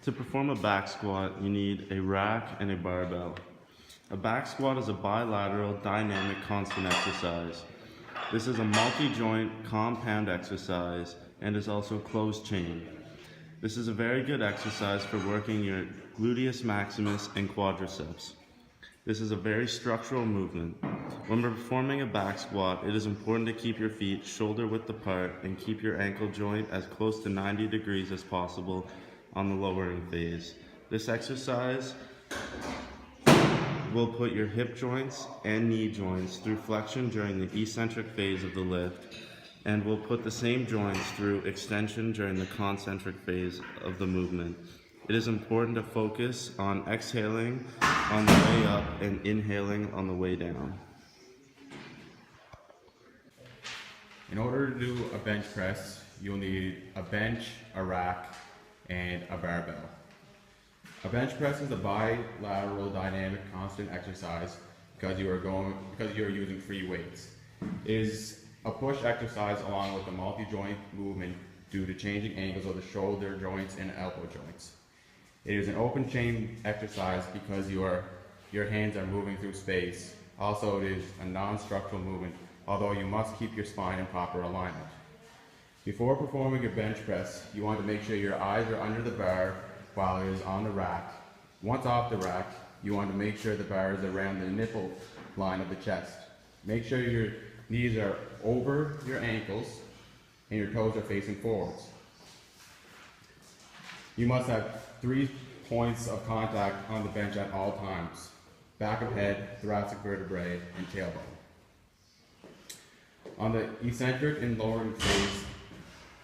To perform a back squat, you need a rack and a barbell. A back squat is a bilateral, dynamic, constant exercise. This is a multi-joint compound exercise and is also closed chain. This is a very good exercise for working your gluteus maximus and quadriceps. This is a very structural movement. When performing a back squat, it is important to keep your feet shoulder width apart and keep your ankle joint as close to 90 degrees as possible on the lowering phase. This exercise will put your hip joints and knee joints through flexion during the eccentric phase of the lift, and will put the same joints through extension during the concentric phase of the movement. It is important to focus on exhaling on the way up and inhaling on the way down. In order to do a bench press, you'll need a bench, a rack, and a barbell. A bench press is a bilateral dynamic constant exercise because you are using free weights. It is a push exercise along with a multi-joint movement due to changing angles of the shoulder joints and elbow joints. It is an open chain exercise because your hands are moving through space. Also, it is a non-structural movement, although you must keep your spine in proper alignment. Before performing your bench press, you want to make sure your eyes are under the bar while it is on the rack. Once off the rack, you want to make sure the bar is around the nipple line of the chest. Make sure your knees are over your ankles and your toes are facing forwards. You must have 3 points of contact on the bench at all times: back of head, thoracic vertebrae, and tailbone. On the eccentric and lowering phase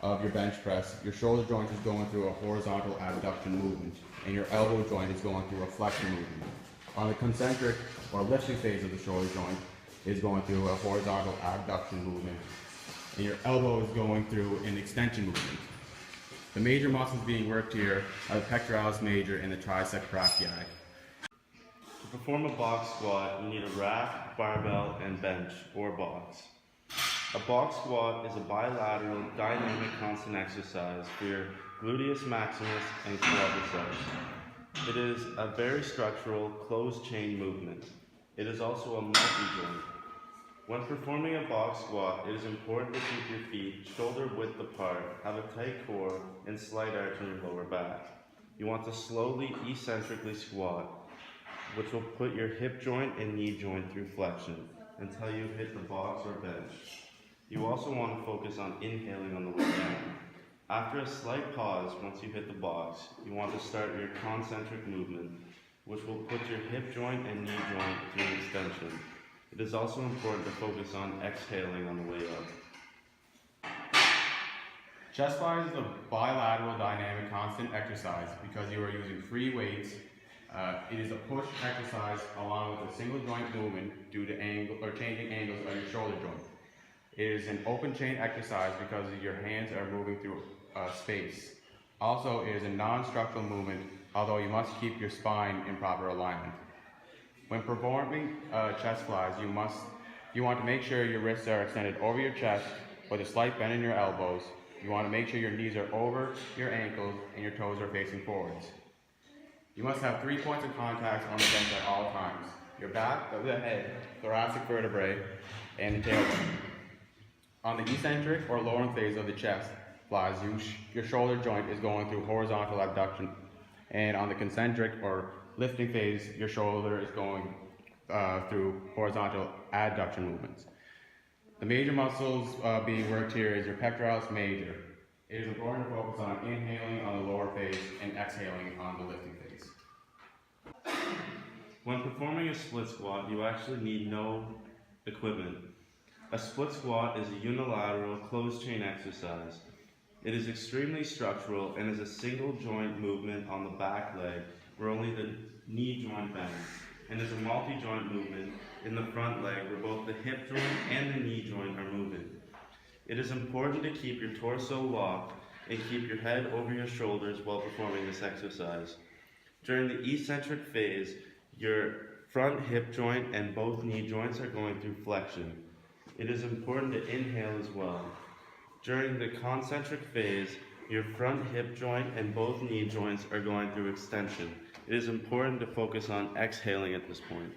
of your bench press, your shoulder joint is going through a horizontal abduction movement, and your elbow joint is going through a flexion movement. On the concentric or lifting phase of the shoulder joint is going through a horizontal abduction movement, and your elbow is going through an extension movement. The major muscles being worked here are the pectoralis major and the tricep brachii. To perform a box squat, you need a rack, barbell, and bench, or box. A box squat is a bilateral, dynamic, constant exercise for your gluteus maximus and quadriceps. It is a very structural, closed chain movement. It is also a multi-joint. When performing a box squat, it is important to keep your feet shoulder width apart, have a tight core, and slight arch in your lower back. You want to slowly, eccentrically squat, which will put your hip joint and knee joint through flexion until you hit the box or bench. You also want to focus on inhaling on the way down. After a slight pause, once you hit the box, you want to start your concentric movement, which will put your hip joint and knee joint through extension. It is also important to focus on exhaling on the way up. Chest fly is a bilateral dynamic constant exercise because you are using free weights. It is a push exercise along with a single joint movement due to changing angles of your shoulder joint. It is an open chain exercise because your hands are moving through space. Also, it is a non-structural movement, although you must keep your spine in proper alignment. When performing chest flies, you want to make sure your wrists are extended over your chest with a slight bend in your elbows. You want to make sure your knees are over your ankles and your toes are facing forwards. You must have 3 points of contact on the bench at all times: your back of the head, thoracic vertebrae, and the tailbone. On the eccentric or lowering phase of the chest flies, your shoulder joint is going through horizontal abduction, and on the concentric or lifting phase, your shoulder is going through horizontal adduction movements. The major muscles being worked here is your pectoralis major. It is important to focus on inhaling on the lower phase and exhaling on the lifting phase. When performing a split squat, you actually need no equipment. A split squat is a unilateral, closed chain exercise. It is extremely structural and is a single joint movement on the back leg where only the knee joint bends, and is a multi-joint movement in the front leg where both the hip joint and the knee joint are moving. It is important to keep your torso locked and keep your head over your shoulders while performing this exercise. During the eccentric phase, your front hip joint and both knee joints are going through flexion. It is important to inhale as well. During the concentric phase, Your front hip joint and both knee joints are going through extension. It is important to focus on exhaling at this point.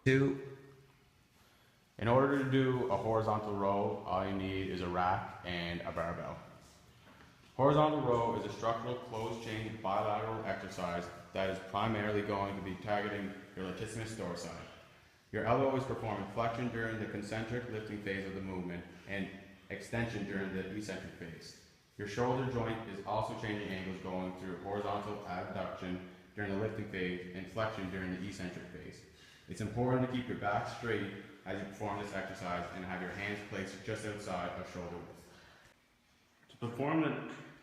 2. In order to do a horizontal row, all you need is a rack and a barbell. Horizontal row is a structural closed chain bilateral exercise that is primarily going to be targeting your latissimus dorsi. Your elbow is performing flexion during the concentric lifting phase of the movement and extension during the eccentric phase. Your shoulder joint is also changing angles going through horizontal abduction during the lifting phase and flexion during the eccentric phase. It's important to keep your back straight as you perform this exercise and have your hands placed just outside of shoulder width. To perform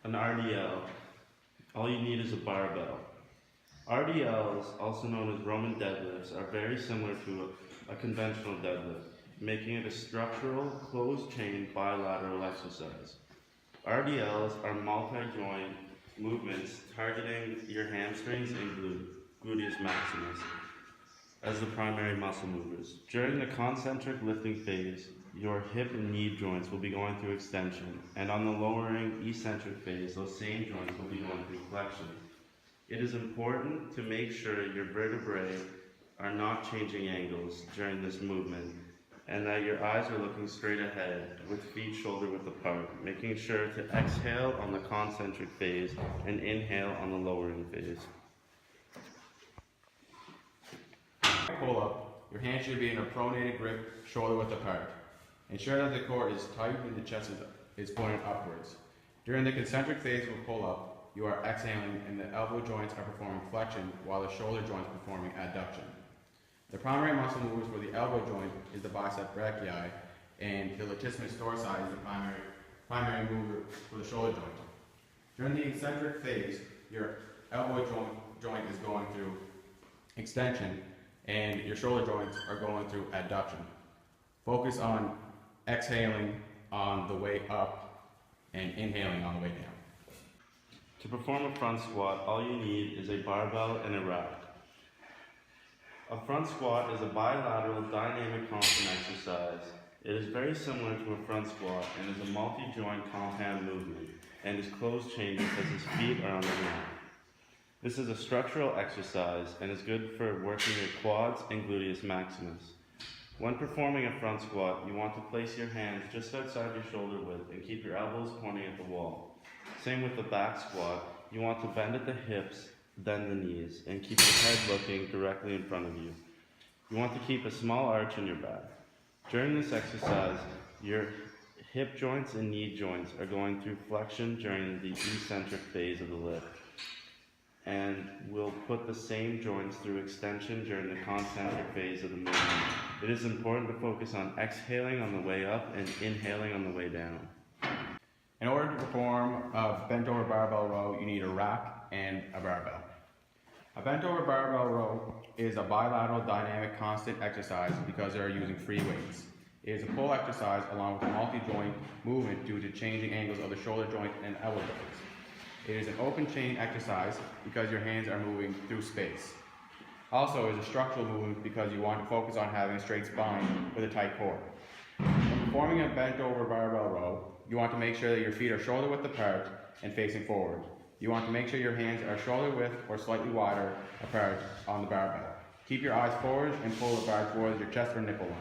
an RDL, all you need is a barbell. RDLs, also known as Roman deadlifts, are very similar to a conventional deadlift, making it a structural, closed-chain bilateral exercise. RDLs are multi-joint movements targeting your hamstrings and gluteus maximus as the primary muscle movers. During the concentric lifting phase, your hip and knee joints will be going through extension, and on the lowering eccentric phase, those same joints will be going through flexion. It is important to make sure your vertebrae are not changing angles during this movement, and that your eyes are looking straight ahead with feet shoulder width apart, making sure to exhale on the concentric phase and inhale on the lowering phase. Pull up, your hand should be in a pronated grip, shoulder width apart. Ensure that the core is tight and the chest is pointed upwards. During the concentric phase of a pull up, you are exhaling and the elbow joints are performing flexion while the shoulder joints are performing adduction. The primary muscle movers for the elbow joint is the bicep brachii, and the latissimus dorsi is the primary mover for the shoulder joint. During the eccentric phase, your elbow joint is going through extension and your shoulder joints are going through adduction. Focus on exhaling on the way up and inhaling on the way down. To perform a front squat, all you need is a barbell and a rack. A front squat is a bilateral dynamic constant exercise. It is very similar to a front squat and is a multi-joint compound movement and is closed chain because his feet are on the ground. This is a structural exercise and is good for working your quads and gluteus maximus. When performing a front squat, you want to place your hands just outside your shoulder width and keep your elbows pointing at the wall. Same with the back squat, you want to bend at the hips, then the knees, and keep your head looking directly in front of you. You want to keep a small arch in your back. During this exercise, your hip joints and knee joints are going through flexion during the eccentric phase of the lift. And we'll put the same joints through extension during the concentric phase of the movement. It is important to focus on exhaling on the way up and inhaling on the way down. In order to perform a bent over barbell row, you need a rack and a barbell. A bent over barbell row is a bilateral dynamic constant exercise because they are using free weights. It is a pull exercise along with a multi-joint movement due to changing angles of the shoulder joint and elbow joints. It is an open chain exercise because your hands are moving through space. Also, it is a structural movement because you want to focus on having a straight spine with a tight core. When performing a bent over barbell row, you want to make sure that your feet are shoulder width apart and facing forward. You want to make sure your hands are shoulder width or slightly wider apart on the barbell. Keep your eyes forward and pull the bar towards your chest or nipple line.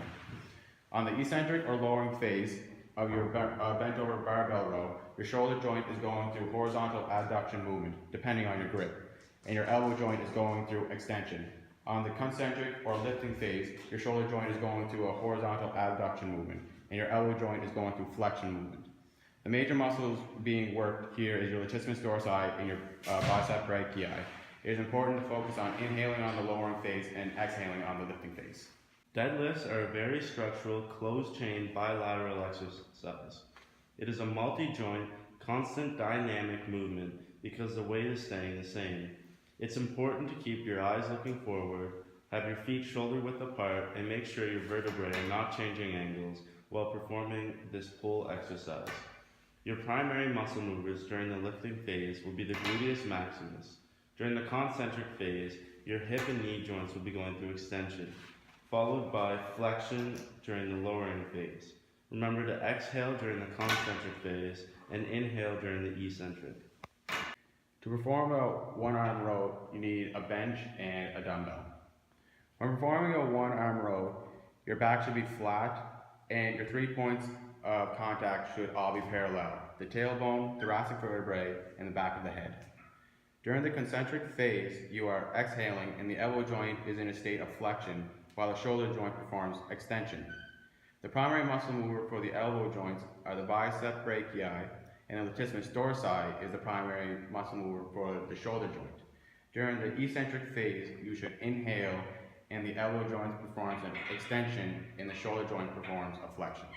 On the eccentric or lowering phase of your bent over barbell row, your shoulder joint is going through horizontal adduction movement, depending on your grip, and your elbow joint is going through extension. On the concentric or lifting phase, your shoulder joint is going through a horizontal abduction movement, and your elbow joint is going through flexion movement. The major muscles being worked here is your latissimus dorsi and your bicep brachii. It is important to focus on inhaling on the lowering phase and exhaling on the lifting phase. Deadlifts are a very structural, closed-chain bilateral exercise. It is a multi-joint, constant dynamic movement because the weight is staying the same. It's important to keep your eyes looking forward, have your feet shoulder width apart, and make sure your vertebrae are not changing angles while performing this pull exercise. Your primary muscle movers during the lifting phase will be the gluteus maximus. During the concentric phase, your hip and knee joints will be going through extension, followed by flexion during the lowering phase. Remember to exhale during the concentric phase and inhale during the eccentric. To perform a one-arm row, you need a bench and a dumbbell. When performing a one-arm row, your back should be flat and your 3 points of contact should all be parallel: the tailbone, thoracic vertebrae, and the back of the head. During the concentric phase, you are exhaling and the elbow joint is in a state of flexion while the shoulder joint performs extension. The primary muscle mover for the elbow joints are the bicep brachii, and the latissimus dorsi is the primary muscle mover for the shoulder joint. During the eccentric phase, you should inhale and the elbow joint performs an extension and the shoulder joint performs a flexion.